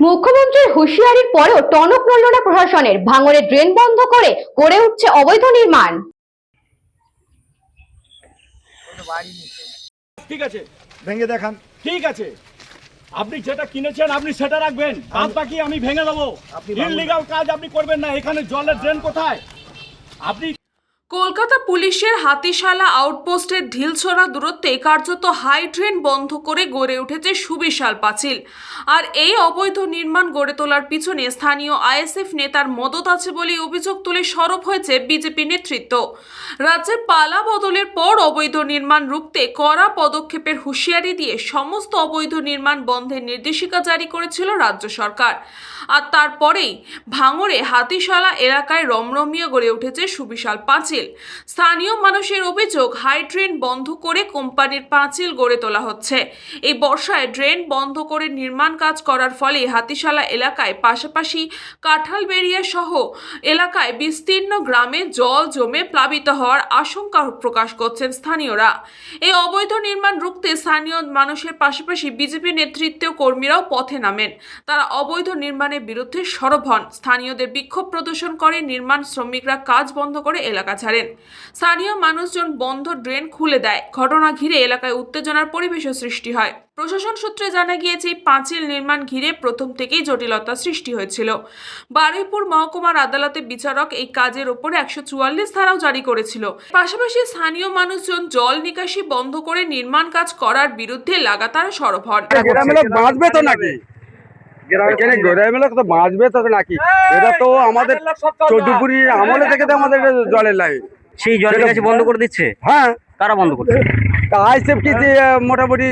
মুখ্যমন্ত্রীর হুঁশিয়ারির পরেও টনক নড়ল না প্রশাসনের। ভাঙড়ে ড্রেন বন্ধ করে গড়ে উঠছে অবৈধ নির্মাণ। ঠিক আছে, ভেঙে দেখান। ঠিক আছে, আপনি যেটা কিনেছেন আপনি সেটা রাখবেন, বাদ বাকি আমি ভেঙে দেবো। ইললিগাল কাজ আপনি করবেন না। এখানে জলের ড্রেন কোথায়? আপনি কলকাতা পুলিশের হাতিশালা আউটপোস্টের ঢিলছোড়া দূরত্বে কার্যত হাই ড্রেন বন্ধ করে গড়ে উঠেছে সুবিশাল পাঁচিল। আর এই অবৈধ নির্মাণ গড়ে তোলার পিছনে স্থানীয় আইএসএফ নেতার মদত আছে বলে অভিযোগ তুলে সরব হয়েছে বিজেপি নেতৃত্ব। রাজ্যে পালা বদলের পর অবৈধ নির্মাণ রুখতে কড়া পদক্ষেপের হুঁশিয়ারি দিয়ে সমস্ত অবৈধ নির্মাণ বন্ধের নির্দেশিকা জারি করেছিল রাজ্য সরকার। আর তারপরেই ভাঙড়ে হাতিশালা এলাকায় রমরমিয়ে গড়ে উঠেছে সুবিশাল পাঁচিল। স্থানীয় মানুষের অভিযোগ, হাই ড্রেন বন্ধ করে কোম্পানির পাঁচিল গড়ে তোলা হচ্ছে। এই বর্ষায় ড্রেন বন্ধ করে নির্মাণ কাজ করার ফলে হাতিশালা এলাকায় পাশাপাশি কাঁঠালবেড়িয়া সহ এলাকায় বিস্তীর্ণ গ্রামে জল জমে প্লাবিত হওয়ার আশঙ্কা প্রকাশ করছেন স্থানীয়রা। এই অবৈধ নির্মাণ রুখতে স্থানীয় মানুষের পাশাপাশি বিজেপি নেতৃত্বেও কর্মীরাও পথে নামেন। তারা অবৈধ নির্মাণের বিরুদ্ধে সরব হন। স্থানীয়দের বিক্ষোভ প্রদর্শন করে নির্মাণ শ্রমিকরা কাজ বন্ধ করে এলাকা ছাড়েন। স্থানীয় মানুষজন বন্ধ ড্রেন খুলে দেয়। ঘটনা ঘিরে এলাকায় উত্তেজনার পরিবেশও সৃষ্টি হয়। প্রশাসন সূত্রে জানা গিয়েছে, পাঁচিল নির্মাণ ঘিরে প্রথম থেকেই জটিলতা সৃষ্টি হয়েছিল। বারুইপুর মহকুমার আদালতে বিচারক এই কাজের উপরে 144 ধারাও জারি করেছিল। পাশাপাশি স্থানীয় মানুষজন জল নিকাশি বন্ধ করে নির্মাণ কাজ করার বিরুদ্ধে লাগাতার সরব হন। বাঁচবে তো নাকি? এখানে গ্রামের তো বাঁচবে তো নাকি? এটা তো আমাদের চৌধুরীর আমলে থেকে তো আমাদের জলের লাইন, সেই জল নিকাশি বন্ধ করে দিচ্ছে। হ্যাঁ, কারা বন্ধ করছে? আইসেফ কি মোটামুটি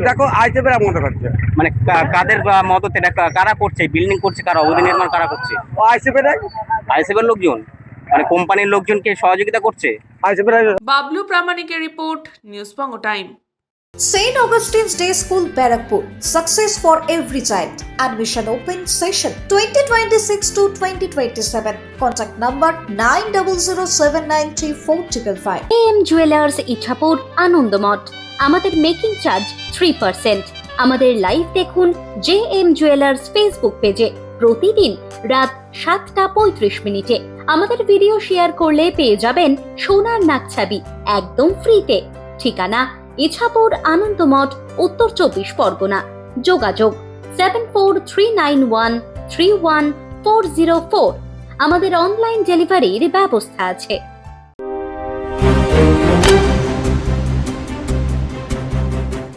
দেখো আইসেফ এরা বন্ধ করছে। মানে কাদের মদতে কারা করছে? বিল্ডিং করছে কারা? অবৈধ নির্মাণ কারা করছে? আইসেফ এরাই, আইএসএফের লোকজন, মানে কোম্পানির লোকজনকে সহযোগিতা করছে। আইসেফ এরাই। Bablu প্রামাণিকের report, news Banga time. St. Augustine's Day School, Barrackpur. Success for every child. Admission open session 2026 to 2027. Contact number 9007934555. AM jewellers Ichapur Anandamath. আমাদের মেকিং চার্জ 3%। আমাদের লাইভ দেখুন JM জুয়েলার্স ফেসবুক পেজে প্রতিদিন রাত 7:35 আমাদের ভিডিও শেয়ার করলে পেয়ে যাবেন সোনার নাকছাবি একদম ফ্রিতে। ঠিকানা ইছাপুর আনন্দমঠ, উত্তর 24 পরগনা। যোগাযোগ 7439131404। আমাদের অনলাইন ডেলিভারির ব্যবস্থা আছে।